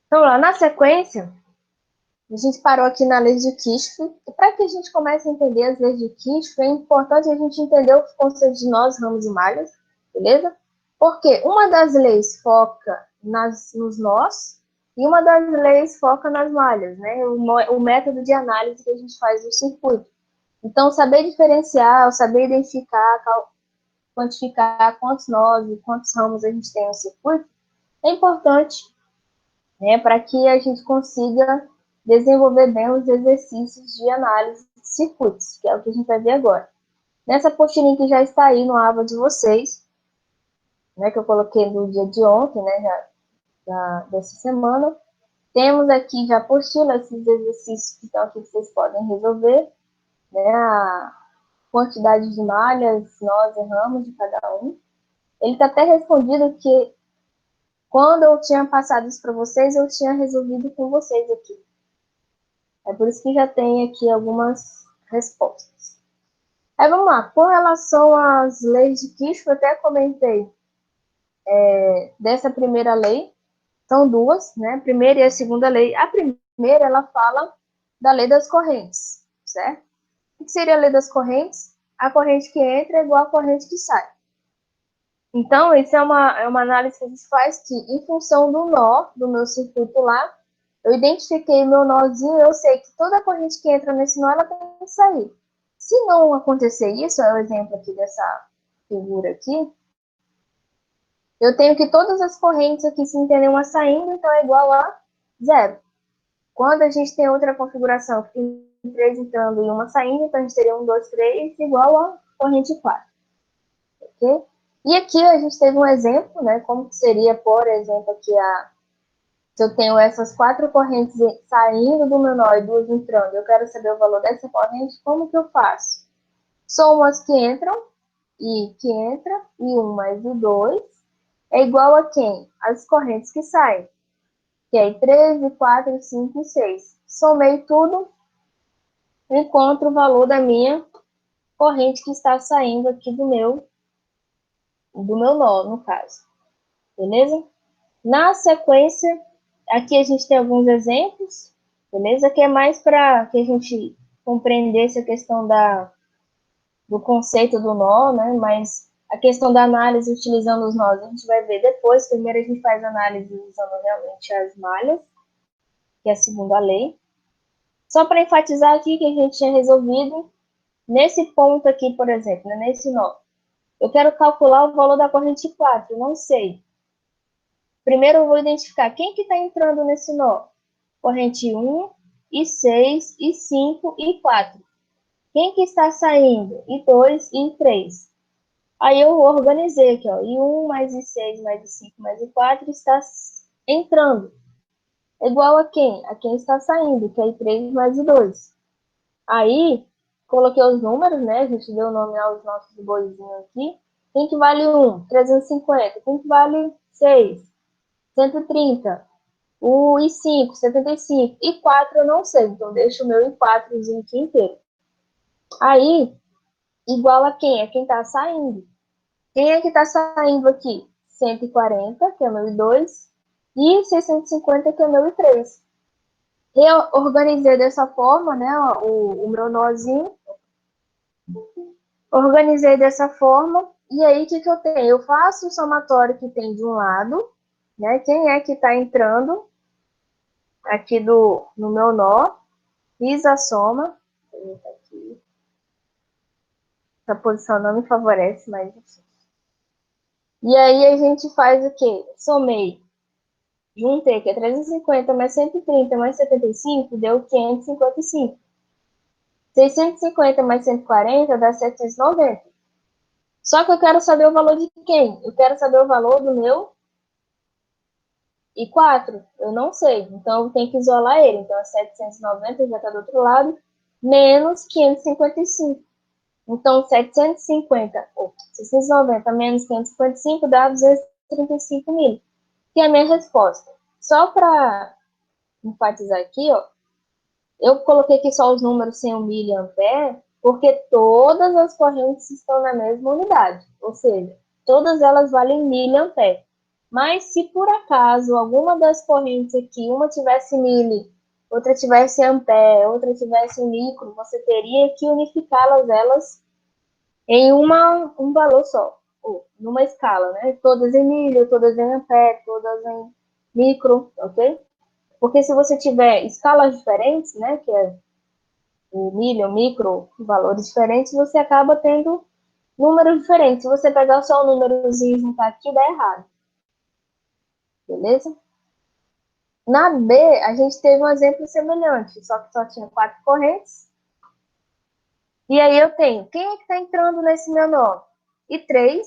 Então, lá na sequência, a gente parou aqui na lei de Kirchhoff. E para que a gente comece a entender as leis de Kirchhoff, é importante a gente entender o conceito de nós, ramos e malhas, beleza? Porque uma das leis foca nos nós e uma das leis foca nas malhas, né? O método de análise que a gente faz do circuito. Então, saber diferenciar, saber identificar, quantificar quantos nós e quantos ramos a gente tem no circuito é importante, né, para que a gente consiga desenvolver bem os exercícios de análise de circuitos, que é o que a gente vai ver agora. Nessa apostilinha que já está aí no aba de vocês, né, que eu coloquei no dia de ontem, né, dessa semana, temos aqui já apostila esses exercícios que estão aqui que vocês podem resolver, né, a quantidade de malhas, nós e ramos de cada um. Ele está até respondido que quando eu tinha passado isso para vocês, eu tinha resolvido com vocês aqui. É por isso que já tem aqui algumas respostas. Aí vamos lá, com relação às leis de Kirchhoff, eu até comentei dessa primeira lei, são duas, né? A primeira e a segunda lei. A primeira, ela fala da lei das correntes, certo? O que seria a lei das correntes? A corrente que entra é igual à corrente que sai. Então, isso é uma análise que a gente faz que, em função do nó do meu circuito lá, eu identifiquei meu nozinho, eu sei que toda corrente que entra nesse nó, ela tem que sair. Se não acontecer isso, é o exemplo aqui dessa figura aqui, eu tenho que todas as correntes aqui, se não tem nenhuma saindo, então é igual a zero. Quando a gente tem outra configuração, que tem 3 entrando e uma saindo, então a gente teria 1, 2, 3 igual a corrente 4. Ok? E aqui a gente teve um exemplo, né? Como seria, por exemplo, aqui se eu tenho essas 4 correntes saindo do meu nó e 2 entrando, eu quero saber o valor dessa corrente, como que eu faço? Somo as que entram, e que entra, e 1 mais o 2, é igual a quem? As correntes que saem, que é 13, 4, 5 e 6. Somei tudo, encontro o valor da minha corrente que está saindo aqui do meu nó, no caso. Beleza? Na sequência, aqui a gente tem alguns exemplos, beleza? Que é mais para que a gente compreendesse a questão do conceito do nó, né? Mas a questão da análise utilizando os nós, a gente vai ver depois. Primeiro a gente faz análise usando realmente as malhas, que é a segunda lei. Só para enfatizar aqui que a gente tinha resolvido, nesse ponto aqui, por exemplo, né? Nesse nó, eu quero calcular o valor da corrente 4, não sei. Primeiro eu vou identificar quem que está entrando nesse nó. Corrente 1, e 6, e 5, e 4. Quem que está saindo? E 2, e 3. Aí eu organizei aqui, ó. E 1 mais e 6 mais e 5 mais e 4 está entrando. Igual a quem? A quem está saindo, que é I3 mais I2. Aí, coloquei os números, né? A gente deu o nome aos nossos boizinhos aqui. Quem que vale 1? 350. Quem que vale 6? 130. O I5, 75. E 4 eu não sei, então deixo o meu I4zinho aqui inteiro. Aí, igual a quem? É quem está saindo. Quem é que está saindo aqui? 140, que é o meu I2, e 650, que é o meu I3. Eu organizei dessa forma, né, o meu nozinho, organizei dessa forma, e aí o que eu tenho? Eu faço o somatório que tem de um lado, né, quem é que está entrando aqui no meu nó, fiz a soma, aqui, essa posição não me favorece, mas e aí a gente faz o quê? Somei, juntei, que é 350 mais 130 mais 75, deu 555. 650 mais 140 dá 790. Só que eu quero saber o valor de quem? Eu quero saber o valor do meu I4. Eu não sei. Então, eu tenho que isolar ele. Então, é 790, já está do outro lado, menos 555. Então, 750, ou 690 menos 555 dá 235 mil. Que é a minha resposta. Só para enfatizar aqui, ó, eu coloquei aqui só os números sem o miliampere, porque todas as correntes estão na mesma unidade, ou seja, todas elas valem miliampere. Mas se por acaso alguma das correntes aqui, uma tivesse mili, outra tivesse ampere, outra tivesse micro, você teria que unificá-las elas em um valor só, ou numa escala, né? Todas em milho, todas em ampere, todas em micro, ok? Porque se você tiver escalas diferentes, né, que é o milho, o micro, valores diferentes, você acaba tendo números diferentes. Se você pegar só o númerozinho e juntar aqui, dá errado. Beleza? Na B, a gente teve um exemplo semelhante, só que só tinha 4 correntes. E aí eu tenho, quem é que está entrando nesse meu nó? I3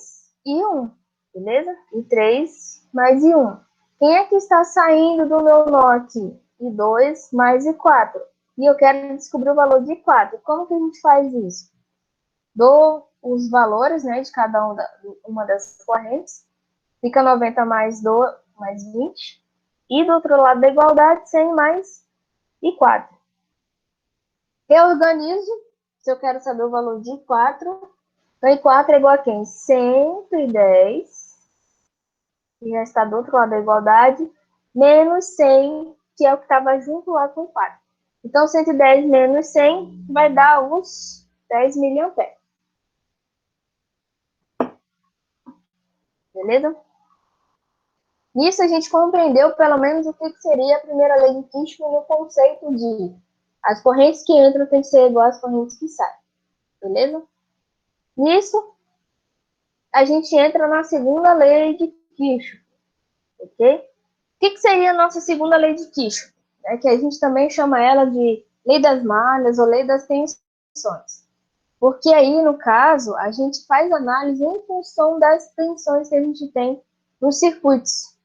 e 1, beleza? I3 mais I1. Quem é que está saindo do meu nó aqui? I2 mais I4. E eu quero descobrir o valor de I4. Como que a gente faz isso? Dou os valores, né, de cada uma das correntes. Fica 90 mais 20. E do outro lado da igualdade, 100 mais I4. Eu organizo, se eu quero saber o valor de I4. Então, I4 é igual a quem? 110, que já está do outro lado da igualdade, menos 100, que é o que estava junto lá com 4. Então, 110 menos 100 vai dar uns 10 miliamperes. Beleza? Nisso a gente compreendeu pelo menos o que seria a primeira lei de Kirchhoff no conceito de as correntes que entram têm que ser iguais às correntes que saem. Beleza? Nisso, a gente entra na segunda lei de Kirchhoff. Ok? O que seria a nossa segunda lei de Kirchhoff? É que a gente também chama ela de lei das malhas ou lei das tensões. Porque aí, no caso, a gente faz análise em função das tensões que a gente tem nos circuitos.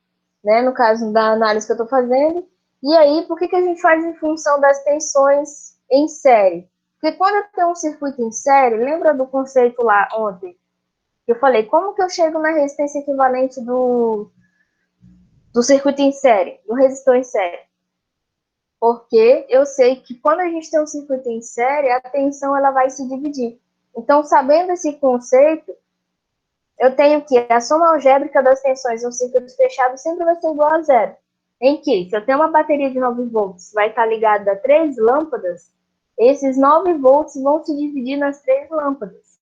Né? No caso da análise que eu estou fazendo. E aí, por que a gente faz em função das tensões em série? Porque quando eu tenho um circuito em série, lembra do conceito lá ontem? Que eu falei, como que eu chego na resistência equivalente do circuito em série, do resistor em série? Porque eu sei que quando a gente tem um circuito em série, a tensão ela vai se dividir. Então, sabendo esse conceito, eu tenho que a soma algébrica das tensões em um circuito fechado sempre vai ser igual a zero. Em que, se eu tenho uma bateria de 9 volts, vai estar ligada a 3 lâmpadas, esses 9 volts vão se dividir nas 3 lâmpadas.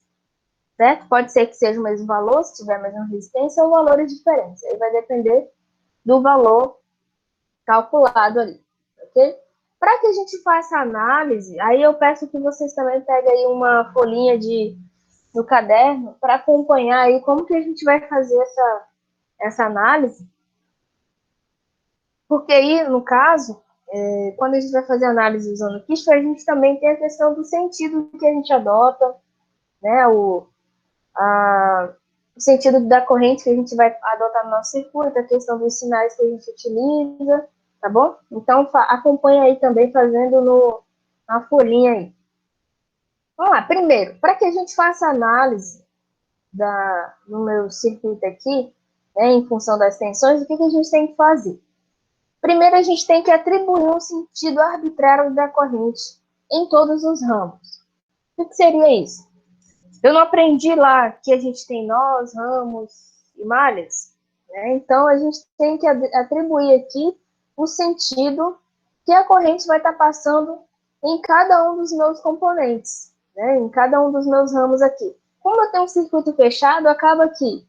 Certo? Pode ser que seja o mesmo valor, se tiver a mesma resistência, ou valores diferentes. Aí vai depender do valor calculado ali. Ok? Para que a gente faça a análise, aí eu peço que vocês também peguem aí uma folhinha no caderno para acompanhar aí como que a gente vai fazer essa análise. Porque aí, no caso, quando a gente vai fazer análise usando Kirchhoff, a gente também tem a questão do sentido que a gente adota, né, o sentido da corrente que a gente vai adotar no nosso circuito, a questão dos sinais que a gente utiliza, tá bom? Então, acompanha aí também fazendo na folhinha aí. Vamos lá, primeiro, para que a gente faça análise no meu circuito aqui, né, em função das tensões, o que a gente tem que fazer? Primeiro, a gente tem que atribuir um sentido arbitrário da corrente em todos os ramos. O que seria isso? Eu não aprendi lá que a gente tem nós, ramos e malhas, né? Então, a gente tem que atribuir aqui o sentido que a corrente vai estar passando em cada um dos meus componentes, né? Em cada um dos meus ramos aqui. Como eu tenho um circuito fechado, acaba que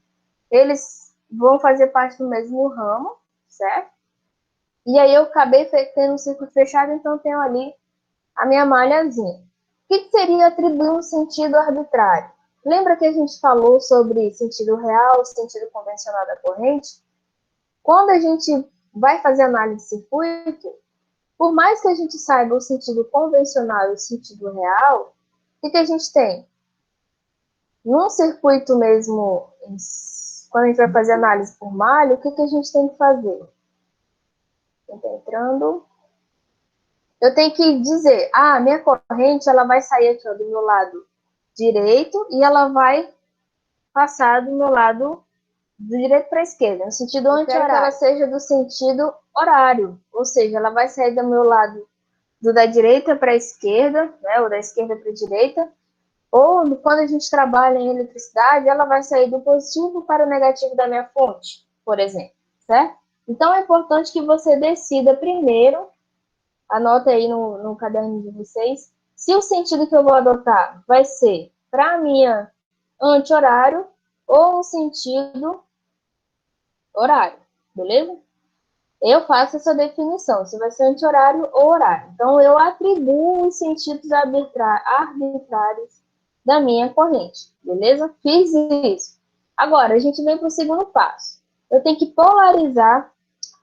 eles vão fazer parte do mesmo ramo, certo? E aí eu acabei tendo um circuito fechado, então eu tenho ali a minha malhazinha. O que seria atribuir um sentido arbitrário? Lembra que a gente falou sobre sentido real, sentido convencional da corrente? Quando a gente vai fazer análise de circuito, por mais que a gente saiba o sentido convencional e o sentido real, o que a gente tem? Num circuito mesmo, quando a gente vai fazer análise por malha, o que a gente tem que fazer? Está entrando. Eu tenho que dizer, a minha corrente ela vai sair aqui ó, do meu lado direito e ela vai passar do meu lado do direito para a esquerda, no sentido anti-horário. Que ela seja do sentido horário, ou seja, ela vai sair do meu lado da direita para a esquerda, né, ou da esquerda para a direita, ou quando a gente trabalha em eletricidade, ela vai sair do positivo para o negativo da minha fonte, por exemplo. certo? Então, é importante que você decida primeiro, anota aí no caderno de vocês, se o sentido que eu vou adotar vai ser para a minha anti-horário ou um sentido horário, beleza? Eu faço essa definição, se vai ser anti-horário ou horário. Então, eu atribuo os sentidos arbitrários da minha corrente, beleza? Fiz isso. Agora, a gente vem para o segundo passo. Eu tenho que polarizar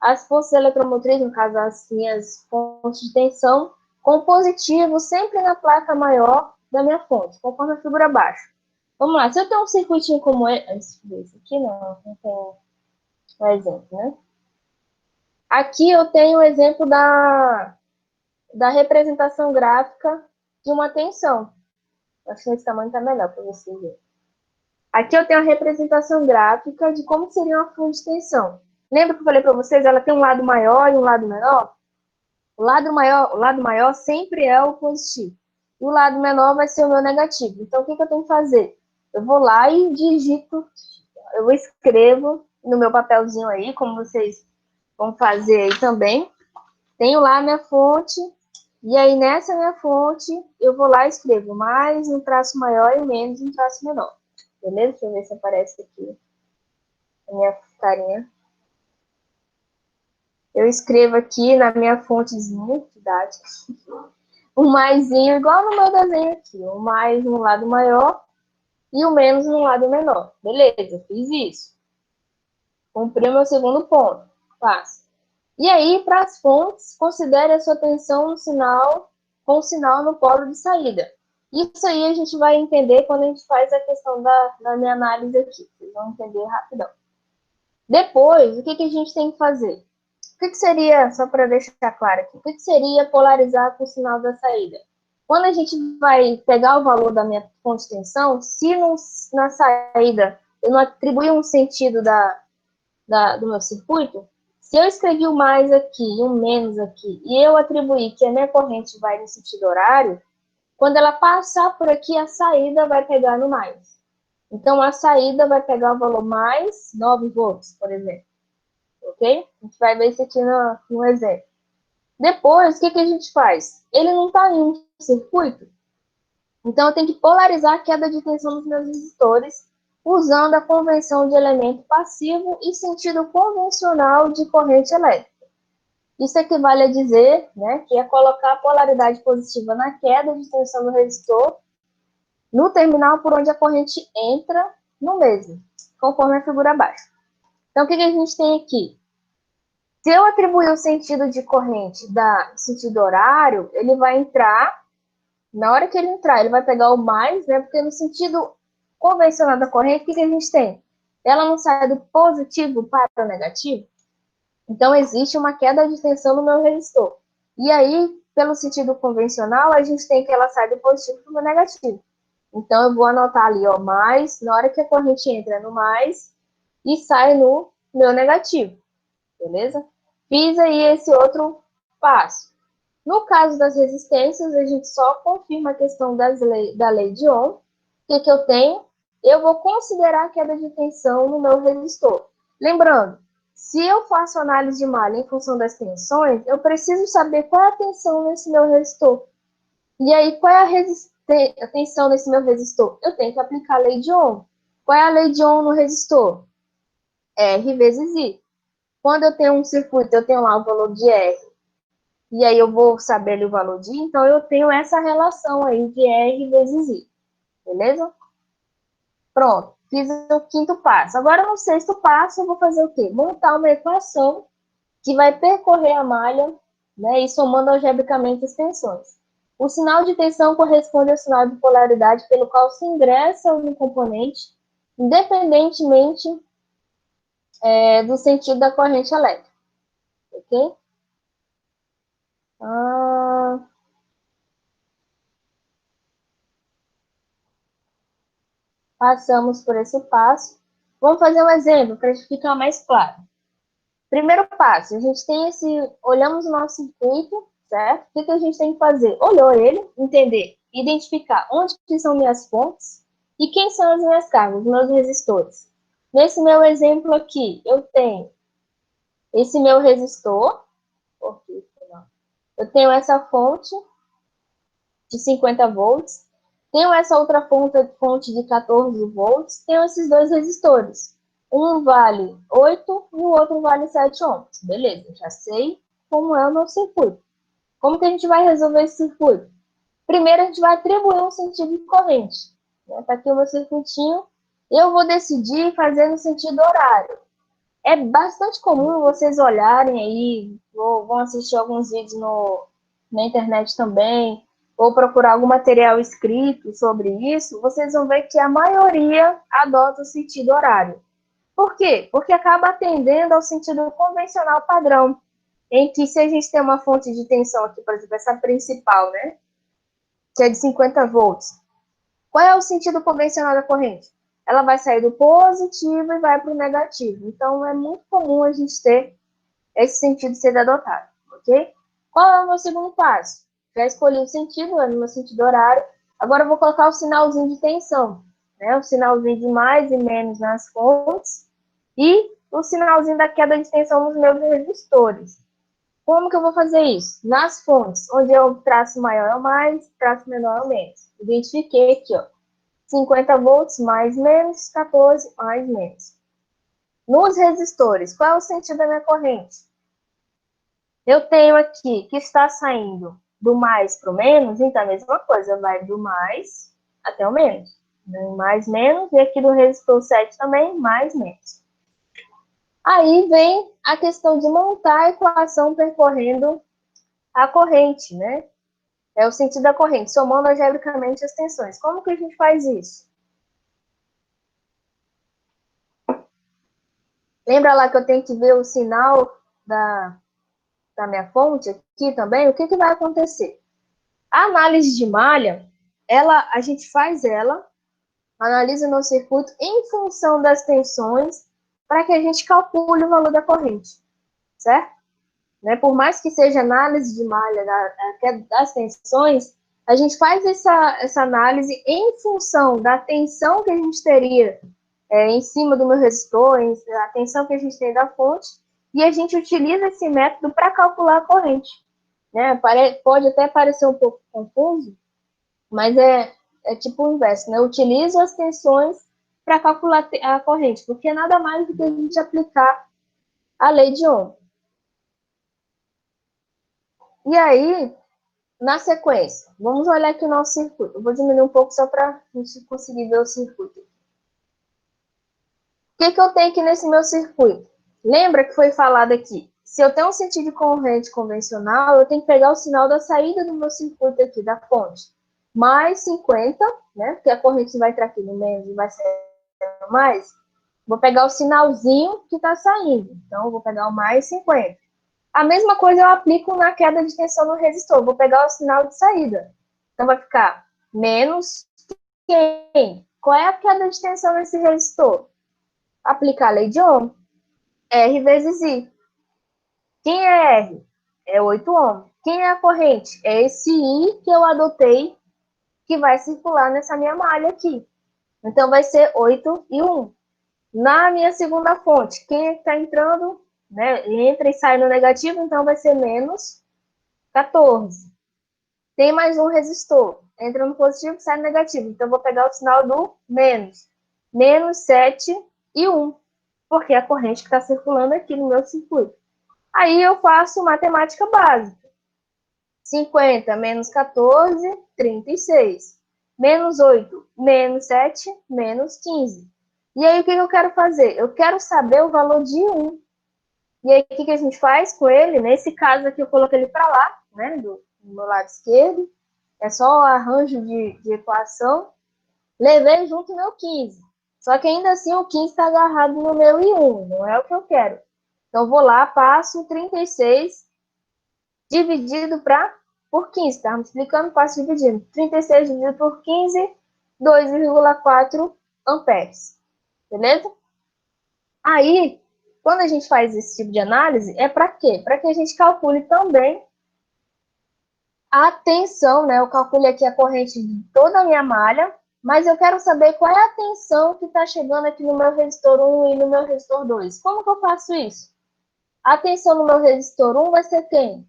as forças eletromotrizes, no caso, as minhas fontes de tensão, com positivo sempre na placa maior da minha fonte, conforme a figura abaixo. Vamos lá, se eu tenho um circuitinho como esse aqui, não tem um exemplo, né? Aqui eu tenho o exemplo da representação gráfica de uma tensão. Acho que esse tamanho está melhor para você ver. Aqui eu tenho a representação gráfica de como seria uma fonte de tensão. Lembra que eu falei para vocês? Ela tem um lado maior e um lado menor? O lado maior sempre é o positivo. E o lado menor vai ser o meu negativo. Então, o que eu tenho que fazer? Eu vou lá e digito, eu escrevo no meu papelzinho aí, como vocês vão fazer aí também. Tenho lá a minha fonte, e aí nessa minha fonte, eu vou lá e escrevo mais um traço maior e menos um traço menor. Beleza? Deixa eu ver se aparece aqui a minha carinha. Eu escrevo aqui na minha fontezinha didática o maisinho, igual no meu desenho aqui. O mais no lado maior e o menos no lado menor. Beleza, fiz isso. Cumpri o meu segundo ponto. Passo. E aí, para as fontes, considere a sua tensão no sinal, com o sinal no polo de saída. Isso aí a gente vai entender quando a gente faz a questão da minha análise aqui. Vocês vão entender rapidão. Depois, o que a gente tem que fazer? O que seria, só para deixar claro aqui, o que seria polarizar com o sinal da saída? Quando a gente vai pegar o valor da minha fonte de tensão, se na saída eu não atribuir um sentido do meu circuito, se eu escrevi o mais aqui e o menos aqui, e eu atribuir que a minha corrente vai no sentido horário, quando ela passar por aqui, a saída vai pegar no mais. Então, a saída vai pegar o valor mais 9 volts, por exemplo. Ok? A gente vai ver isso aqui no exemplo. Depois, o que a gente faz? Ele não está em um circuito, então eu tenho que polarizar a queda de tensão dos meus resistores usando a convenção de elemento passivo e sentido convencional de corrente elétrica. Isso equivale a dizer, né, que é colocar a polaridade positiva na queda de tensão do resistor no terminal por onde a corrente entra no mesmo, conforme a figura abaixo. Então, o que a gente tem aqui? Se eu atribuir o sentido de corrente da sentido horário, ele vai entrar, na hora que ele entrar, ele vai pegar o mais, né? Porque no sentido convencional da corrente, o que a gente tem? Ela não sai do positivo para o negativo, então existe uma queda de tensão no meu resistor. E aí, pelo sentido convencional, a gente tem que ela sai do positivo para o negativo. Então, eu vou anotar ali, ó, mais, na hora que a corrente entra no mais e sai no meu negativo, beleza? Fiz aí esse outro passo. No caso das resistências, a gente só confirma a questão da lei de Ohm. O que eu tenho? Eu vou considerar a queda de tensão no meu resistor. Lembrando, se eu faço análise de malha em função das tensões, eu preciso saber qual é a tensão nesse meu resistor. E aí, qual é a tensão nesse meu resistor? Eu tenho que aplicar a lei de Ohm. Qual é a lei de Ohm no resistor? R vezes I. Quando eu tenho um circuito, eu tenho lá o valor de R, e aí eu vou saber ali o valor de I, então eu tenho essa relação aí de R vezes I, beleza? Pronto, fiz o quinto passo. Agora, no sexto passo, eu vou fazer o quê? Montar uma equação que vai percorrer a malha, né, e somando algebricamente as tensões. O sinal de tensão corresponde ao sinal de polaridade pelo qual se ingressa um componente, independentemente do sentido da corrente elétrica. Ok? Passamos por esse passo. Vamos fazer um exemplo para ficar mais claro. Primeiro passo, a gente tem olhamos o nosso circuito, certo? O que a gente tem que fazer? Olhou ele, entender, identificar onde que são minhas fontes e quem são as minhas cargas, meus resistores. Nesse meu exemplo aqui, eu tenho esse meu resistor, eu tenho essa fonte de 50 volts, tenho essa outra fonte de 14 volts, tenho esses dois resistores. Um vale 8 e o outro vale 7 ohms. Beleza, já sei como é o meu circuito. Como que a gente vai resolver esse circuito? Primeiro, a gente vai atribuir um sentido de corrente. Está aqui o meu circuitinho. Eu vou decidir fazer no sentido horário. É bastante comum vocês olharem aí, vão assistir alguns vídeos na internet também, ou procurar algum material escrito sobre isso, vocês vão ver que a maioria adota o sentido horário. Por quê? Porque acaba atendendo ao sentido convencional padrão, em que se a gente tem uma fonte de tensão aqui, por exemplo, essa principal, né, que é de 50 volts, qual é o sentido convencional da corrente? Ela vai sair do positivo e vai para o negativo. Então, é muito comum a gente ter esse sentido ser adotado, ok? Qual é o meu segundo passo? Já escolhi o sentido, é no meu sentido horário. Agora, eu vou colocar o sinalzinho de tensão, né? O sinalzinho de mais e menos nas fontes e o sinalzinho da queda de tensão nos meus resistores. Como que eu vou fazer isso? Nas fontes, onde o traço maior é o mais, traço menor é o menos. Identifiquei aqui, ó. 50 volts mais menos, 14 mais menos. Nos resistores, qual é o sentido da minha corrente? Eu tenho aqui que está saindo do mais para o menos, então a mesma coisa, vai do mais até o menos. Mais, menos, e aqui do resistor 7 também, mais, menos. Aí vem a questão de montar a equação percorrendo a corrente, né? É o sentido da corrente, somando algebricamente as tensões. Como que a gente faz isso? Lembra lá que eu tenho que ver o sinal da minha fonte aqui também? O que, que vai acontecer? A análise de malha, a gente faz ela, analisa o nosso circuito em função das tensões, para que a gente calcule o valor da corrente, certo? Né? Por mais que seja análise de malha das tensões, a gente faz essa análise em função da tensão que a gente teria em cima do meu resistor, a tensão que a gente tem da fonte, e a gente utiliza esse método para calcular a corrente. Né? Pode até parecer um pouco confuso, mas é tipo o inverso, né? Eu utilizo as tensões para calcular a corrente, porque é nada mais do que a gente aplicar a lei de Ohm. E aí, na sequência, vamos olhar aqui o nosso circuito. Eu vou diminuir um pouco só para a gente conseguir ver o circuito. O que eu tenho aqui nesse meu circuito? Lembra que foi falado aqui? Se eu tenho um sentido de corrente convencional, eu tenho que pegar o sinal da saída do meu circuito aqui, da fonte. Mais 50, né? Porque a corrente vai entrar aqui no meio e vai ser mais. Vou pegar o sinalzinho que está saindo. Então, eu vou pegar o mais 50. A mesma coisa eu aplico na queda de tensão no resistor. Vou pegar o sinal de saída. Então, vai ficar menos quem? Qual é a queda de tensão nesse resistor? Aplicar a lei de Ohm. R vezes I. Quem é R? É 8 ohm. Quem é a corrente? É esse I que eu adotei, que vai circular nessa minha malha aqui. Então, vai ser 8 e 1. Na minha segunda fonte, quem está entrando, né, entra e sai no negativo, então vai ser menos 14. Tem mais um resistor, entra no positivo e sai no negativo, então vou pegar o sinal do menos. Menos 7 e 1, porque é a corrente que está circulando aqui no meu circuito. Aí eu faço matemática básica. 50 menos 14, 36. Menos 8, menos 7, menos 15. E aí, o que eu quero fazer? Eu quero saber o valor de 1. E aí, o que a gente faz com ele? Nesse caso aqui, eu coloquei ele para lá, né, do meu lado esquerdo. É só o arranjo de equação. Levei junto o meu 15. Só que ainda assim, o 15 está agarrado no meu I1. Não é o que eu quero. Então, vou lá, passo 36 dividido por 15. Estava explicando, passo dividindo. 36 dividido por 15, 2,4 amperes. Beleza? Aí, quando a gente faz esse tipo de análise, é para quê? Para que a gente calcule também a tensão, né? Eu calculei aqui a corrente de toda a minha malha, mas eu quero saber qual é a tensão que está chegando aqui no meu resistor 1 e no meu resistor 2. Como que eu faço isso? A tensão no meu resistor 1 vai ser quem?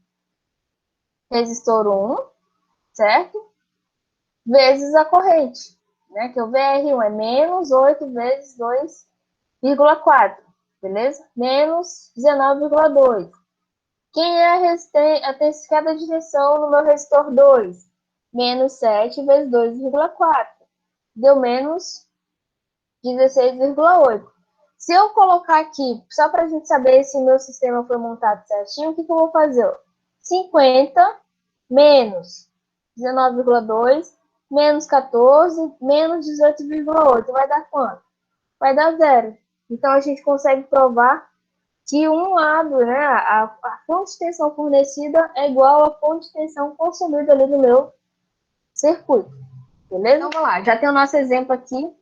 Resistor 1, certo? Vezes a corrente, né? Que o VR1 é menos 8 vezes 2,4, beleza? Menos 19,2. Quem é a queda de tensão no meu resistor 2? Menos 7 vezes 2,4. Deu menos 16,8. Se eu colocar aqui, só para a gente saber se o meu sistema foi montado certinho, o que eu vou fazer? 50 menos 19,2 menos 14 menos 18,8. Vai dar quanto? Vai dar zero. Então, a gente consegue provar que um lado, né, a fonte de tensão fornecida é igual à fonte de tensão consumida ali no meu circuito. Beleza? Então, vamos lá. Já tem o nosso exemplo aqui.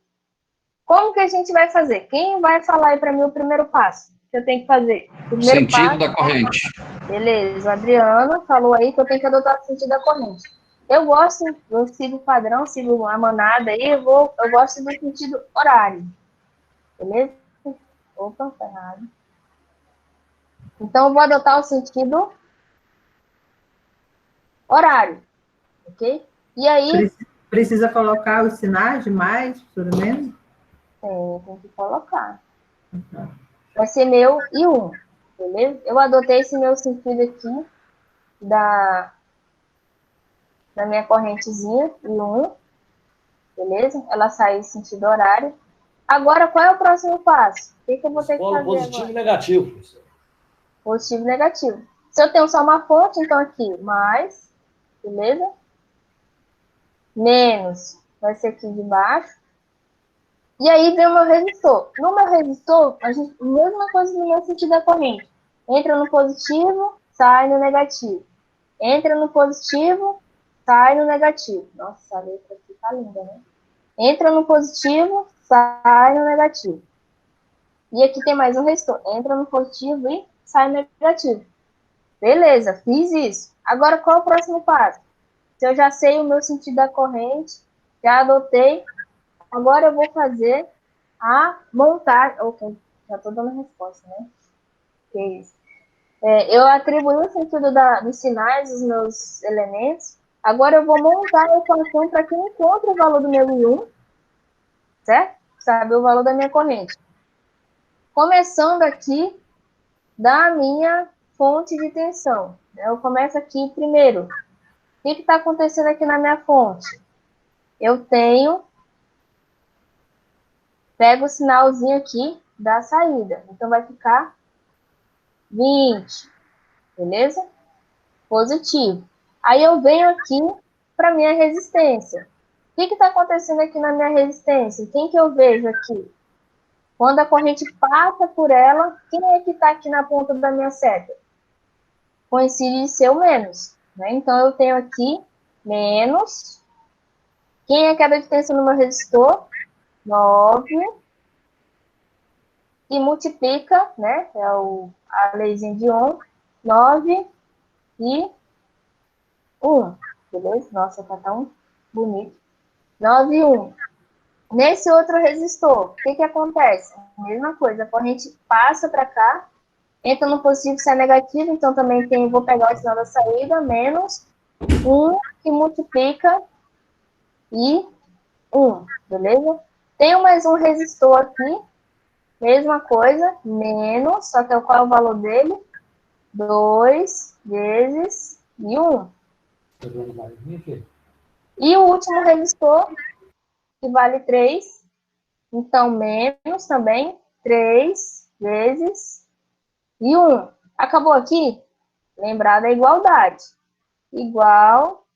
Como que a gente vai fazer? Quem vai falar aí para mim o primeiro passo que eu tenho que fazer? Primeiro Sentido passo, da corrente. Beleza, o Adriano falou aí que eu tenho que adotar o sentido da corrente. Eu sigo o padrão, sigo a manada aí, eu gosto do sentido horário. Beleza? Opa, tá errado. Então, eu vou adotar o sentido horário, ok? E aí... Precisa colocar os sinais de mais, pelo menos? Tem que colocar. Vai ser meu e 1, beleza? Eu adotei esse meu sentido aqui da minha correntezinha, e 1, beleza? Ela sai em sentido horário. Agora, qual é o próximo passo? O que eu vou ter que fazer positivo agora? E negativo, professor. Positivo e negativo. Se eu tenho só uma fonte, então aqui, mais, beleza? Menos, vai ser aqui de baixo. E aí vem o meu resistor. No meu resistor, a mesma coisa no meu sentido da corrente. Entra no positivo, sai no negativo. Entra no positivo, sai no negativo. Nossa, a letra aqui tá linda, né? Entra no positivo, sai no negativo. E aqui tem mais um resistor. Entra no positivo e sai no negativo. Beleza, fiz isso. Agora, qual é o próximo passo? Se eu já sei o meu sentido da corrente, já adotei, agora eu vou fazer a montagem. Ok, já estou dando a resposta, né? Que isso. Eu atribuí o sentido dos sinais, dos meus elementos. Agora eu vou montar a equação para que eu encontre o valor do meu I1, certo? Saber o valor da minha corrente. Começando aqui da minha fonte de tensão. Eu começo aqui primeiro. O que está acontecendo aqui na minha fonte? Eu pego o sinalzinho aqui da saída. Então, vai ficar 20, beleza? Positivo. Aí, eu venho aqui para minha resistência. O que está acontecendo aqui na minha resistência? Quem que eu vejo aqui? Quando a corrente passa por ela, quem é que está aqui na ponta da minha seta? Coincide ser o menos, né? Então, eu tenho aqui menos. Quem é a queda de tensão no meu resistor? 9. E multiplica, né? É a leizinha de Ohm. 9 e 1. Beleza? Nossa, tá tão bonito. 9 e 1. Nesse outro resistor, o que acontece? Mesma coisa, a corrente passa para cá, entra no positivo, sai negativo, então também vou pegar o sinal da saída, menos 1 que multiplica e 1, beleza? Tenho mais um resistor aqui, mesma coisa, menos, só que qual é o valor dele? 2 vezes e 1. E o último resistor, que vale 3, então menos também, 3 vezes e 1. Acabou aqui? Lembrar da igualdade. Igual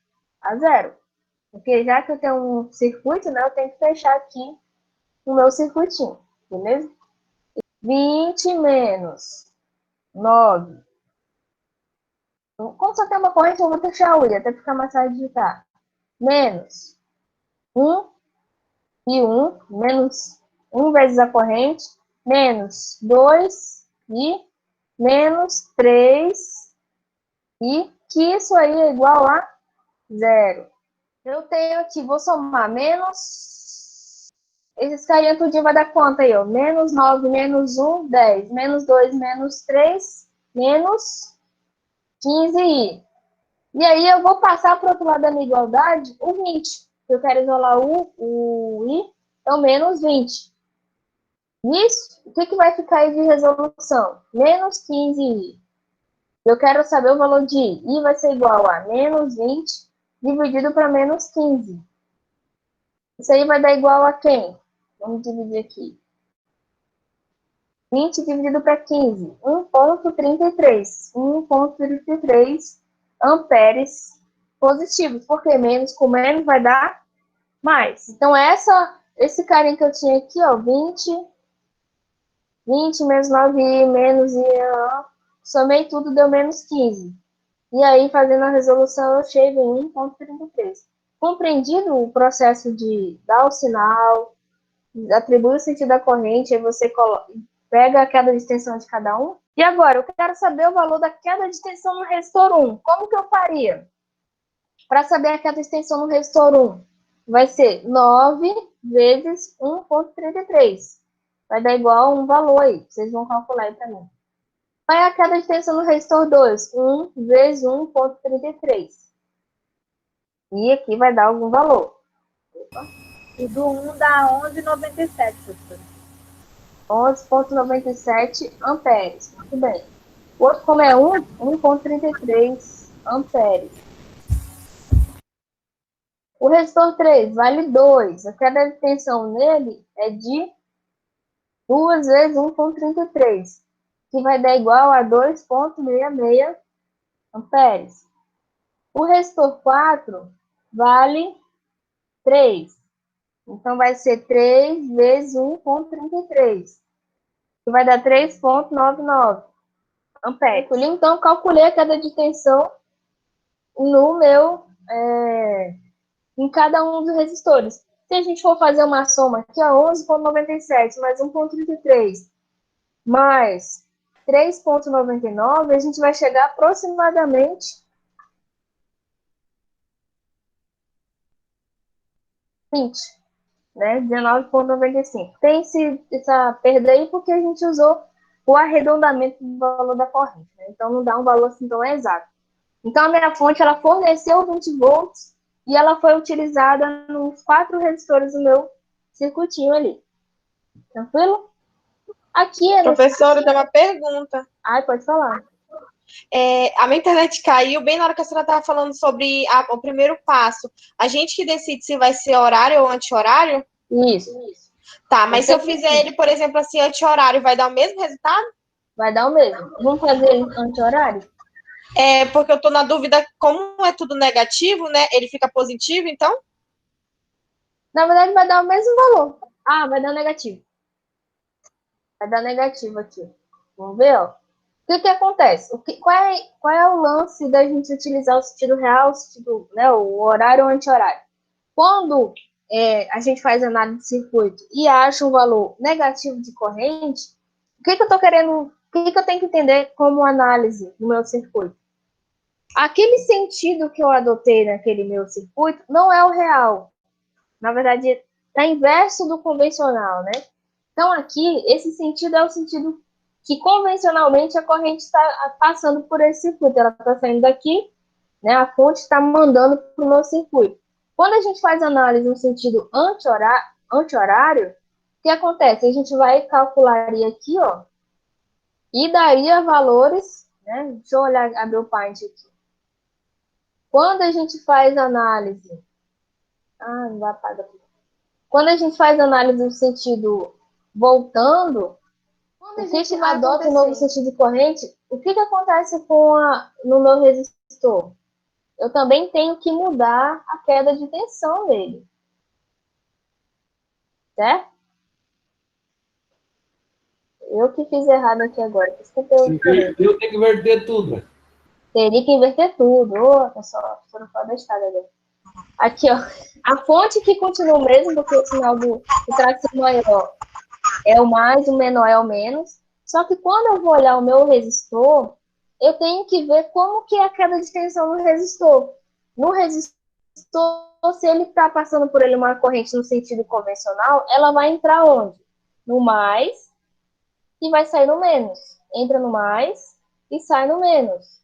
a zero. Porque já que eu tenho um circuito, né, eu tenho que fechar aqui o meu circuitinho, beleza? 20 menos 9. Como só tem uma corrente, eu vou fechar a unha, até ficar mais fácil de digitar. Menos 1 e 1, menos 1 vezes a corrente, menos 2 e menos 3, e que isso aí é igual a zero. Eu tenho aqui, vou somar menos... Esses carinha tudinho vai dar quanto aí, ó? Menos 9, menos 1, 10. Menos 2, menos 3, menos 15i. E aí eu vou passar para o outro lado da minha igualdade o 20. Eu quero isolar o i, então menos 20. Isso, o que vai ficar aí de resolução? Menos 15i. Eu quero saber o valor de i. I vai ser igual a menos 20 dividido para menos 15. Isso aí vai dar igual a quem? Vamos dividir aqui. 20 dividido para 15. 1,33. 1,33 amperes positivos. Porque menos com menos vai dar mais. Então, esse carinha que eu tinha aqui, ó, 20 menos 9i menos i, somei tudo, deu menos 15. E aí, fazendo a resolução, eu chego em 1,33. Compreendido o processo de dar o sinal, atribui o sentido da corrente, aí você pega a queda de tensão de cada um. E agora, eu quero saber o valor da queda de tensão no resistor 1. Como que eu faria? Para saber a queda de tensão no resistor 1, vai ser 9 vezes 1,33. Vai dar igual a um valor aí. Vocês vão calcular aí para mim. Qual é a queda de tensão no resistor 2? 1 vezes 1,33. E aqui vai dar algum valor. E do 1 dá 11,97, professora. 11,97 amperes. Muito bem. O outro, como é 1,33 amperes. O resistor 3 vale 2. A queda de tensão nele é de 2 vezes 1,33, que vai dar igual a 2,66 amperes. O resistor 4 vale 3. Então, vai ser 3 vezes 1,33, que vai dar 3,99 amperes. Então, calculei a queda de tensão no meu, em cada um dos resistores. Se a gente for fazer uma soma aqui, ó, 11,97 mais 1,33 mais 3,99, a gente vai chegar aproximadamente 20, né? 19,95. Tem essa perda aí porque a gente usou o arredondamento do valor da corrente, né? Então não dá um valor assim tão exato. Então a minha fonte ela forneceu 20 volts e ela foi utilizada nos 4 resistores do meu circuitinho ali. Tranquilo? Aqui é Professora, tem uma pergunta. Ai, pode falar. A minha internet caiu bem na hora que a senhora estava falando sobre o primeiro passo. A gente que decide se vai ser horário ou anti-horário? Isso. Tá, mas se eu fizer ele, por exemplo, assim, anti-horário, vai dar o mesmo resultado? Vai dar o mesmo. Vamos fazer anti-horário? Porque eu estou na dúvida, como é tudo negativo, né? Ele fica positivo, então? Na verdade, vai dar o mesmo valor. Ah, vai dar negativo. Vai dar negativo aqui. Vamos ver, ó. O que acontece? Qual é o lance da gente utilizar o sentido real, o sentido, né, o horário ou anti-horário? Quando a gente faz análise de circuito e acha um valor negativo de corrente, o que eu estou querendo, o que eu tenho que entender como análise no meu circuito? Aquele sentido que eu adotei naquele meu circuito não é o real. Na verdade, está inverso do convencional, né? Então, aqui, esse sentido é o sentido que convencionalmente a corrente está passando por esse circuito. Ela está saindo daqui, né? A fonte está mandando para o meu circuito. Quando a gente faz análise no sentido anti-horário, o que acontece? A gente vai calcular aqui, ó, e daria valores, né? Deixa eu olhar, abrir o Paint aqui. Quando a gente faz análise... não vai apagar tudo. Quando a gente faz análise no sentido voltando, quando a gente adota um novo sentido de corrente, o que acontece no meu resistor? Eu também tenho que mudar a queda de tensão dele. Certo? Eu que fiz errado aqui agora. Desculpa eu tenho que inverter tudo. Teria que inverter tudo. Pessoal, foram fora da estrada agora. Aqui, ó. A fonte que continua o mesmo, porque o sinal do tração maior é o mais, o menor é o menos. Só que quando eu vou olhar o meu resistor, eu tenho que ver como que é a queda de tensão no resistor. No resistor, se ele está passando por ele uma corrente no sentido convencional, ela vai entrar onde? No mais e vai sair no menos. Entra no mais e sai no menos.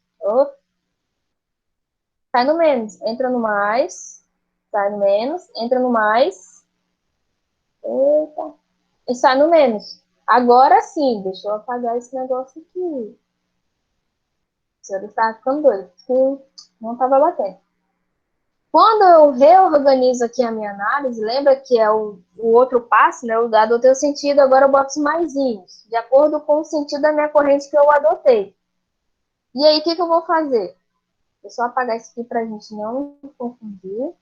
Sai no menos, entra no mais, sai no menos, entra no mais, eita, e sai no menos. Agora sim, deixa eu apagar esse negócio aqui. O senhor está ficando doido, porque não estava batendo. Quando eu reorganizo aqui a minha análise, lembra que é o outro passo, né? Eu adotei o sentido, agora eu boto os maisinhos, de acordo com o sentido da minha corrente que eu adotei. E aí, o que eu vou fazer? Vou só apagar isso aqui para a gente não confundir.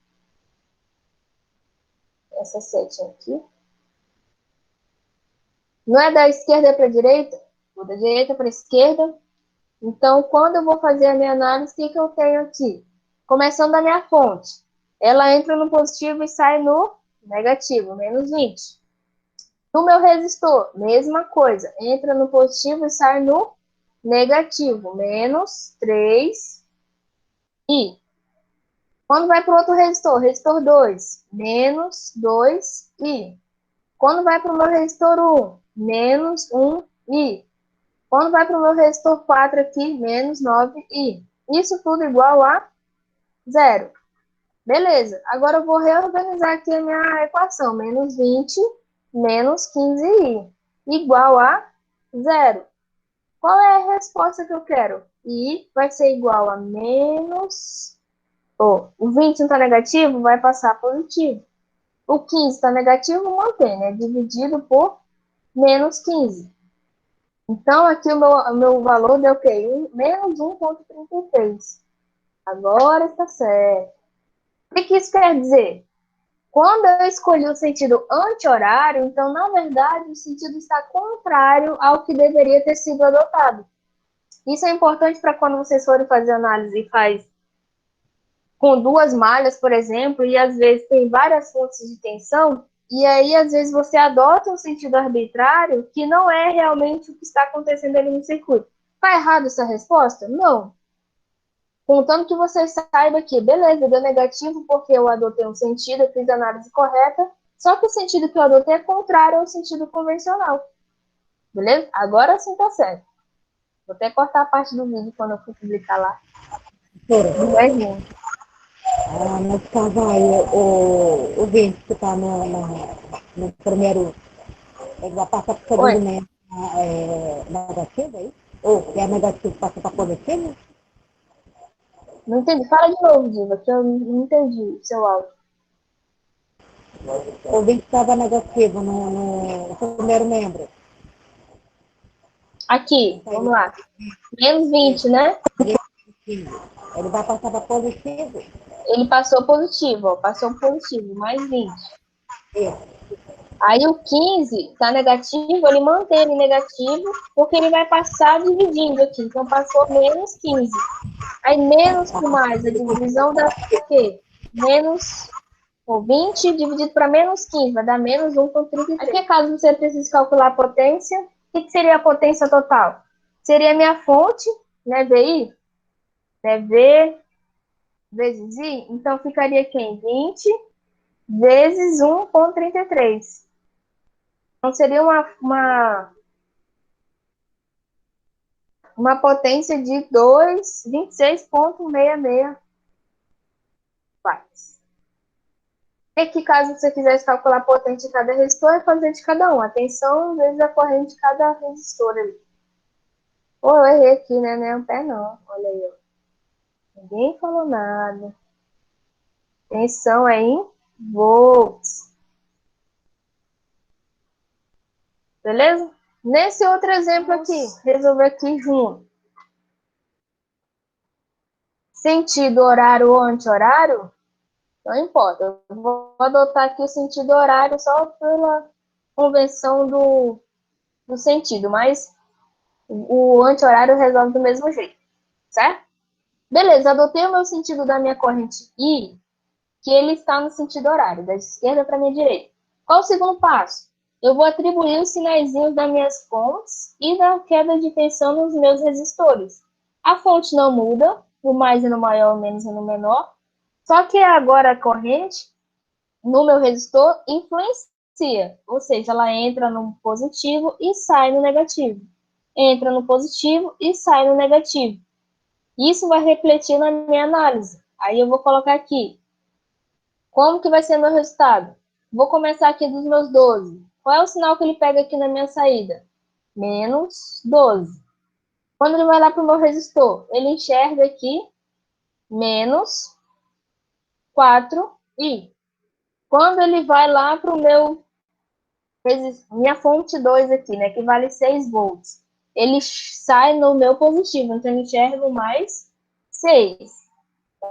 Essa setinha aqui. Não é da esquerda para a direita? Vou da direita para a esquerda. Então, quando eu vou fazer a minha análise, o que eu tenho aqui? Começando da minha fonte. Ela entra no positivo e sai no negativo, menos 20. No meu resistor, mesma coisa. Entra no positivo e sai no negativo, menos 3 i. Quando vai para o outro resistor 2, menos 2 i. Quando vai para o meu resistor 1, menos 1 i. Quando vai para o meu resistor 4 aqui, menos 9 i. Isso tudo igual a 0. Beleza, agora eu vou reorganizar aqui a minha equação. Menos 20, menos 15i, igual a 0. Qual é a resposta que eu quero? I vai ser igual a menos... o 20 não está negativo, vai passar positivo. O 15 está negativo, mantém, né? Dividido por menos 15. Então, aqui o meu valor deu o quê? Menos 1,33. Agora está certo. O que isso quer dizer? Quando eu escolhi o sentido anti-horário, então, na verdade, o sentido está contrário ao que deveria ter sido adotado. Isso é importante para quando vocês forem fazer análise e faz com duas malhas, por exemplo, e às vezes tem várias fontes de tensão, e aí às vezes você adota um sentido arbitrário que não é realmente o que está acontecendo ali no circuito. Está errado essa resposta? Não. Contando que você saiba que, beleza, deu negativo porque eu adotei um sentido, eu fiz a análise correta, só que o sentido que eu adotei é contrário ao sentido convencional. Beleza? Agora sim tá certo. Vou até cortar a parte do vídeo quando eu for publicar lá. Não é ruim. Nós estava aí o 20 que está no primeiro, ele vai passar para o segundo mês negativo, é isso? Ou é negativo passa para positivo? Não entendi. Fala de novo, Diva, que eu não entendi o seu áudio. O 20 estava negativo no primeiro membro. Aqui, vamos lá. Menos 20, né? Ele vai passar para positivo? Ele passou positivo, ó. Passou positivo, mais 20. Isso. Aí o 15 tá negativo, ele mantém ele negativo, porque ele vai passar dividindo aqui. Então, passou menos 15. Aí, menos por mais, a divisão dá o quê? Menos 20 dividido para menos 15, vai dar menos 1,33. Aqui, caso você precise calcular a potência, o que seria a potência total? Seria a minha fonte, né, VI, né, V vezes I, então ficaria quem? 20 vezes 1,33. Então, seria uma potência de 26,66 watts. E que caso você quisesse calcular a potência de cada resistor, é fazer de cada um. A tensão vezes a corrente de cada resistor ali. Pô, eu errei aqui, né? Não é um pé, não. Olha aí, ó. Ninguém falou nada. Tensão é em volts. Beleza? Nesse outro exemplo aqui, resolver aqui junto. Sentido horário ou anti-horário, não importa. Eu vou adotar aqui o sentido horário só pela convenção do sentido, mas o anti-horário resolve do mesmo jeito, certo? Beleza, adotei o meu sentido da minha corrente I, que ele está no sentido horário, da esquerda para a minha direita. Qual o segundo passo? Eu vou atribuir os sinaizinhos das minhas fontes e da queda de tensão nos meus resistores. A fonte não muda, o mais é no maior, o menos é no menor, só que agora a corrente no meu resistor influencia, ou seja, ela entra no positivo e sai no negativo. entra no positivo e sai no negativo. Isso vai refletir na minha análise. Aí eu vou colocar aqui. Como que vai ser meu resultado? Vou começar aqui dos meus 12. Qual é o sinal que ele pega aqui na minha saída? Menos 12. Quando ele vai lá para o meu resistor, ele enxerga aqui menos 4i. Quando ele vai lá para o minha fonte 2 aqui, né, que vale 6 volts, ele sai no meu positivo, então eu enxergo mais 6.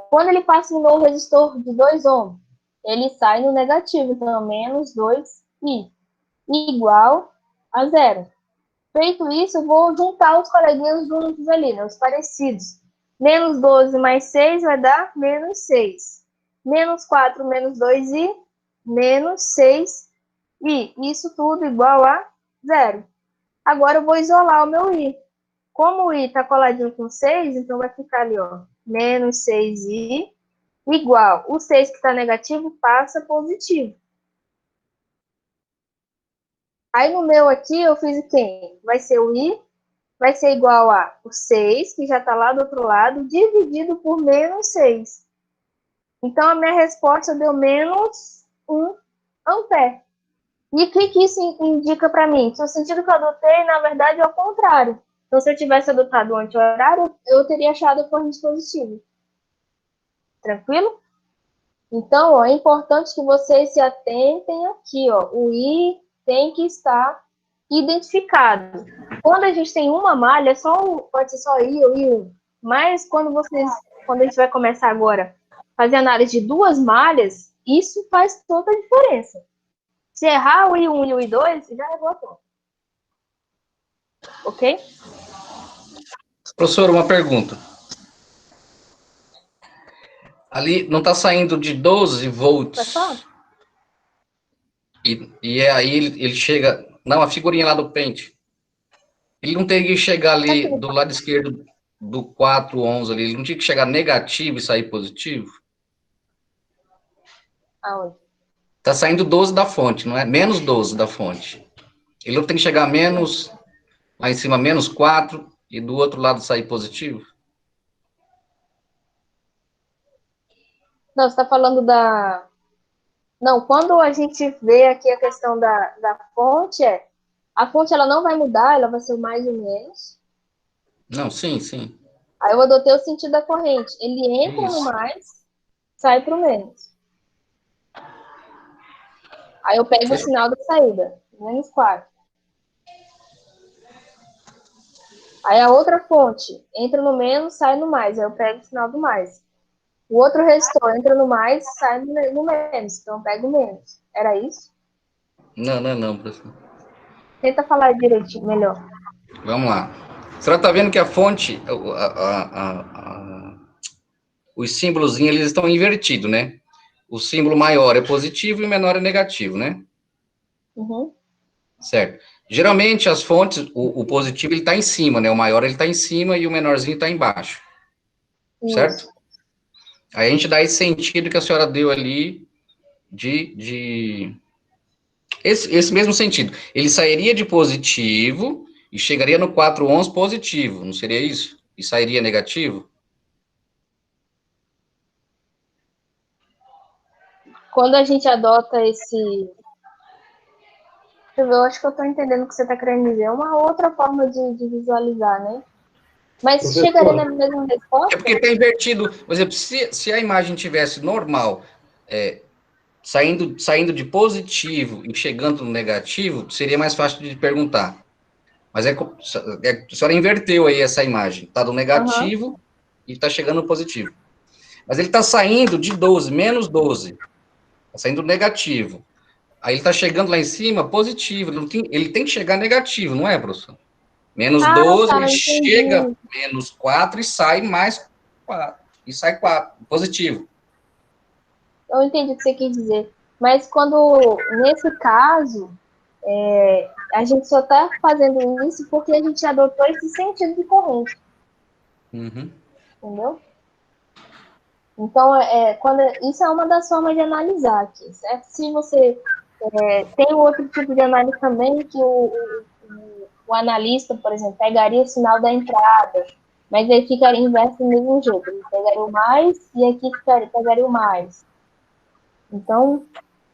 Quando ele passa no meu resistor de 2 ohms, ele sai no negativo, então menos 2i, igual a 0. Feito isso, eu vou juntar os coleguinhas juntos ali, né, os parecidos. Menos 12 mais 6 vai dar menos 6. Menos 4 menos 2i, menos 6i. Isso tudo igual a 0. Agora eu vou isolar o meu i. Como o i está coladinho com 6, então vai ficar ali, ó, menos 6i, igual. O 6 que está negativo passa positivo. Aí no meu aqui eu fiz o quê? Vai ser o i, vai ser igual a o 6, que já está lá do outro lado, dividido por menos 6. Então a minha resposta deu menos 1 ampere. E o que isso indica para mim? Que o sentido que eu adotei, na verdade, é o contrário. Então, se eu tivesse adotado o anti-horário, eu teria achado a corrente positiva. Tranquilo? Então, ó, é importante que vocês se atentem aqui, ó. O I tem que estar identificado. Quando a gente tem uma malha, pode ser só I ou I1. Mas quando a gente vai começar agora a fazer análise de duas malhas, isso faz toda a diferença. Se errar o I1 e o I2, já levou a conta. Ok? Professor, uma pergunta. Ali não está saindo de 12 volts. E aí ele chega... Não, a figurinha lá do pente. Ele não teria que chegar ali do lado esquerdo do 411 ali. Ele não tinha que chegar negativo e sair positivo? Aonde? Está saindo 12 da fonte, não é? Menos 12 da fonte. Ele não tem que chegar menos... Lá em cima, menos 4, e do outro lado sair positivo? Não, você está falando da... Não, quando a gente vê aqui a questão da fonte, a fonte ela não vai mudar, ela vai ser o mais ou menos. Não, sim, sim. Aí eu adotei o sentido da corrente. Ele entra no mais, sai para o menos. Aí eu pego o sinal da saída, menos 4. Aí a outra fonte entra no menos, sai no mais. Aí eu pego o sinal do mais. O outro resistor entra no mais, sai no menos. Então eu pego o menos. Era isso? Não, professor. Tenta falar direitinho, melhor. Vamos lá. A senhora está vendo que a fonte, os símbolozinhos, eles estão invertidos, né? O símbolo maior é positivo e o menor é negativo, né? Uhum. Certo. Geralmente, as fontes, o positivo, ele está em cima, né? O maior, ele está em cima e o menorzinho está embaixo. Certo? Isso. Aí a gente dá esse sentido que a senhora deu ali esse mesmo sentido. Ele sairia de positivo e chegaria no 411 positivo, não seria isso? E sairia negativo? Quando a gente adota esse... Eu acho que eu estou entendendo o que você está querendo dizer. É uma outra forma de visualizar, né? Mas Professor, chegaria na mesma resposta? É porque está invertido. Por exemplo, se a imagem tivesse normal, saindo de positivo e chegando no negativo, seria mais fácil de perguntar. Mas a senhora inverteu aí essa imagem. Está do negativo e está chegando no positivo. Mas ele está saindo de 12, menos 12. Está saindo negativo. Aí ele está chegando lá em cima positivo. Ele tem que chegar negativo, não é, professor? Menos 12, tá, ele entendi. chega menos 4 e sai mais 4. E sai 4, positivo. Eu entendi o que você quis dizer. Mas quando, nesse caso, a gente só está fazendo isso porque a gente adotou esse sentido de corrente. Uhum. Entendeu? Então, isso é uma das formas de analisar aqui, certo? Se você tem outro tipo de análise também, que o analista, por exemplo, pegaria o sinal da entrada, mas aí ficaria inverso do mesmo jeito. Ele pegaria o mais e aqui pegaria o mais. Então,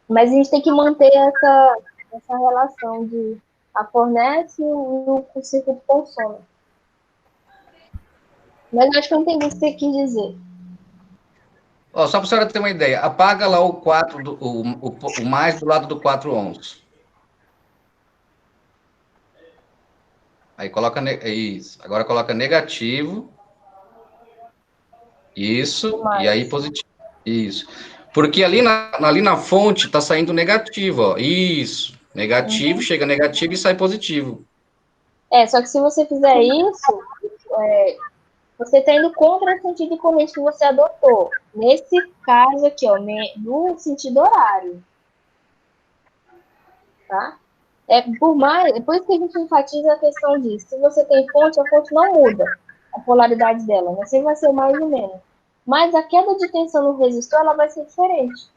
mas a gente tem que manter essa relação de a fornece e o circuito consome. Mas eu acho que eu entendi o que você quis dizer. Ó, só para a senhora ter uma ideia, apaga lá o 4, o mais do lado do 4 ohms. Aí coloca, isso. Agora coloca negativo. Isso, e aí positivo. Isso. Porque ali na fonte está saindo negativo, ó. Isso. Negativo, chega negativo e sai positivo. Só que se você fizer isso, você está indo contra o sentido de corrente que você adotou. Nesse caso aqui, ó, no sentido horário. Tá? Por isso que a gente enfatiza a questão disso. Se você tem fonte, a fonte não muda a polaridade dela, né? Sempre vai ser mais ou menos. Mas a queda de tensão no resistor, ela vai ser diferente.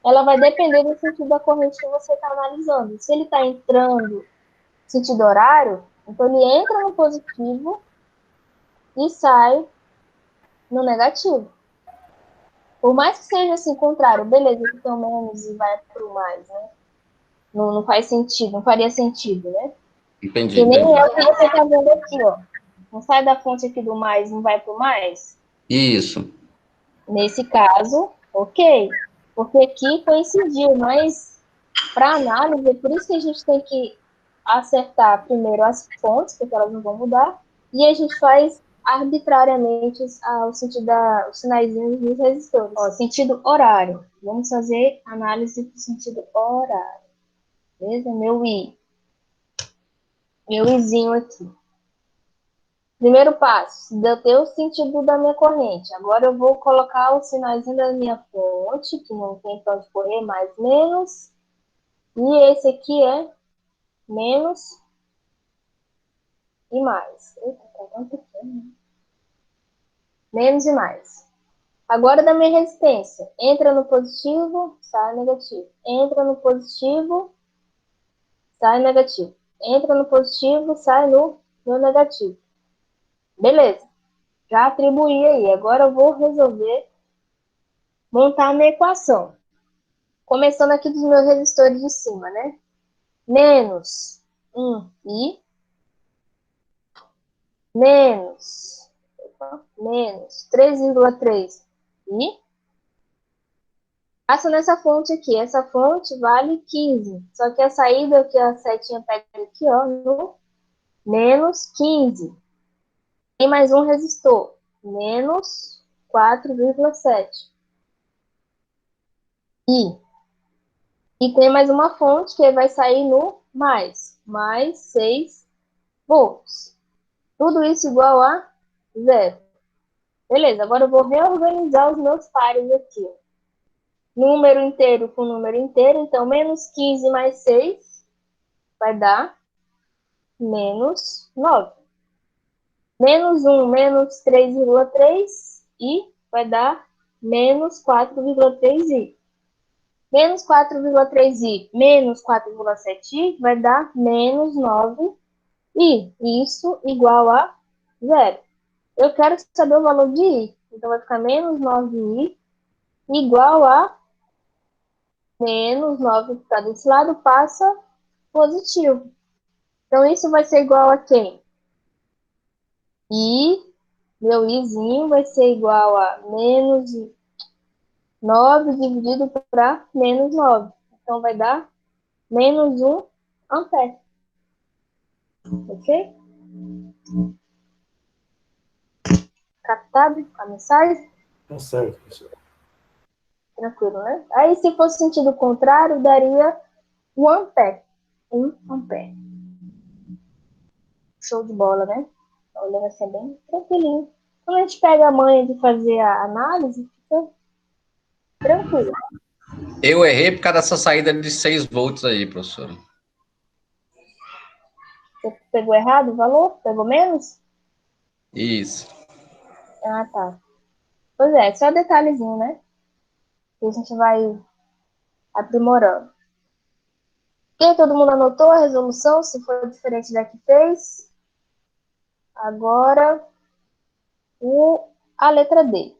Ela vai depender do sentido da corrente que você está analisando. Se ele está entrando no sentido horário, então ele entra no positivo e sai no negativo. Por mais que seja assim, contrário, beleza, que tem menos e vai para o mais, né? Não faz sentido, não faria sentido, né? Entendi, Que nem entendi. é o que você está vendo aqui, ó. Não sai da fonte aqui do mais, não vai para o mais? Isso. Nesse caso, ok. Porque aqui coincidiu, mas para análise, é por isso que a gente tem que acertar primeiro as fontes, porque elas não vão mudar, e a gente faz arbitrariamente o sentido os sinaizinhos dos resistores. Ó, sentido horário. Vamos fazer análise do sentido horário. Beleza? Meu izinho aqui. Primeiro passo, deu o sentido da minha corrente. Agora eu vou colocar o sinaizinho da minha fonte, que não tem para onde correr, mais menos. E esse aqui é menos e mais. Eita, tá tão pequeno, né? Menos e mais. Agora da minha resistência. Entra no positivo, sai negativo. Entra no positivo, sai negativo. Entra no positivo, sai no negativo. Beleza. Já atribuí aí. Agora eu vou resolver montar a minha equação. Começando aqui dos meus resistores de cima, né? Menos 1i menos 3,3 i. Passo nessa fonte aqui. Essa fonte vale 15. Só que a saída que a setinha pega aqui, ó, no menos 15. Tem mais um resistor. Menos 4,7 i. E tem mais uma fonte que vai sair no mais 6 volts. Tudo isso igual a 0. Beleza, agora eu vou reorganizar os meus pares aqui. Número inteiro com número inteiro, então menos 15 mais 6 vai dar menos 9. Menos 1, menos 3,3 e vai dar menos 4,3i. Menos 4,3i menos 4,7i vai dar menos 9i. Isso igual a 0. Eu quero saber o valor de i. Então vai ficar menos 9i igual a menos 9 que está desse lado passa positivo. Então isso vai ser igual a quem? I, meu izinho vai ser igual a menos 9 dividido para menos 9. Então vai dar menos 1 ampere. Ok? Captado a mensagem? Tá certo, professor. Tranquilo, né? Aí, se fosse sentido contrário, daria 1 ampere. 1 ampere. Show de bola, né? Olhando assim, bem tranquilinho. Quando a gente pega a manha de fazer a análise, fica tranquilo. Eu errei por causa dessa saída de 6 volts aí, professor. Você pegou errado o valor? Pegou menos? Isso. Ah, tá. Pois é, só detalhezinho, né? Que a gente vai aprimorando. Ok, todo mundo anotou a resolução, se for diferente da que fez? Agora, a letra D.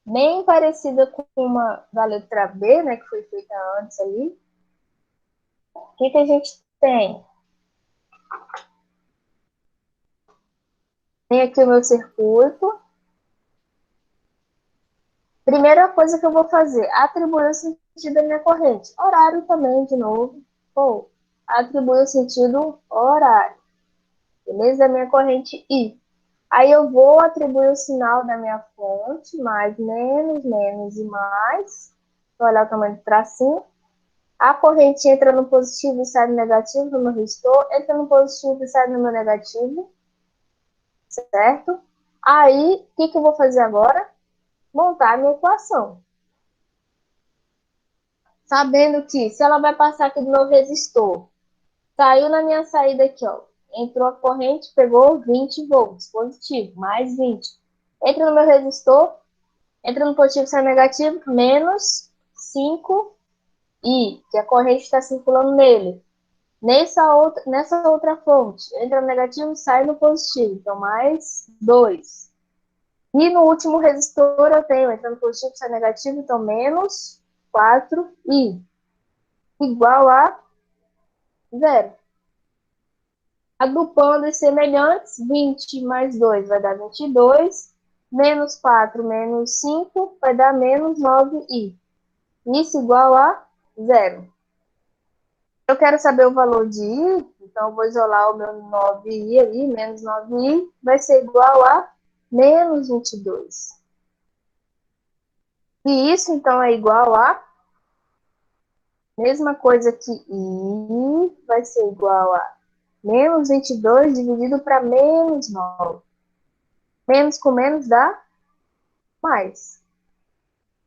Bem parecida com uma da letra B, né, que foi feita antes ali. O que a gente tem? Tem aqui o meu circuito. Primeira coisa que eu vou fazer, atribuir o sentido da minha corrente. Horário também, de novo. Pô, atribuir o sentido horário. Beleza? Da minha corrente I. Aí eu vou atribuir o sinal da minha fonte, mais, menos e mais. Vou olhar o tamanho do tracinho. A corrente entra no positivo e sai no negativo do meu resistor, entra no positivo e sai no meu negativo, certo? Aí, o que eu vou fazer agora? Montar a minha equação. Sabendo que se ela vai passar aqui do meu resistor, saiu na minha saída aqui, ó, entrou a corrente, pegou 20 volts, positivo, mais 20. Entra no meu resistor, entra no positivo e sai no negativo, menos 5 I, que a corrente está circulando nele. Nessa outra fonte, entra no negativo e sai no positivo. Então, mais 2. E no último resistor eu tenho, entra no positivo e sai negativo, então menos 4i. Igual a 0. Agrupando os semelhantes, 20 mais 2 vai dar 22. Menos 4 menos 5 vai dar menos 9i. Isso igual a 0. Eu quero saber o valor de I, então eu vou isolar o meu 9i ali, menos 9i, vai ser igual a menos 22. E isso, então, é igual a mesma coisa que I vai ser igual a menos 22 dividido para menos 9. Menos com menos dá mais.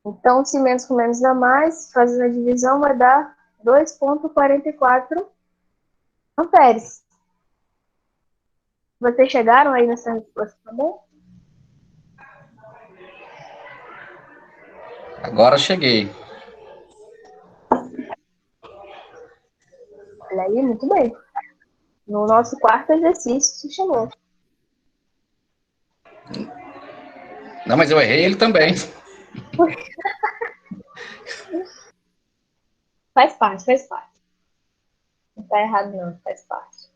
Então, se menos com menos dá mais, fazendo a divisão vai dar 2,44 amperes. Vocês chegaram aí nessa resposta também? Agora cheguei. Olha aí, muito bem. No nosso quarto exercício, se chegou. Não, mas eu errei ele também. Faz parte, faz parte. Não tá errado não, faz parte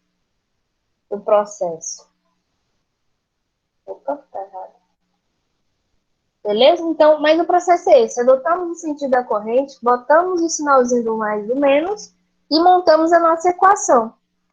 do processo. Opa, tá errado. Beleza? Então, mas o processo é esse. Adotamos o sentido da corrente, botamos o sinalzinho do mais e do menos e montamos a nossa equação.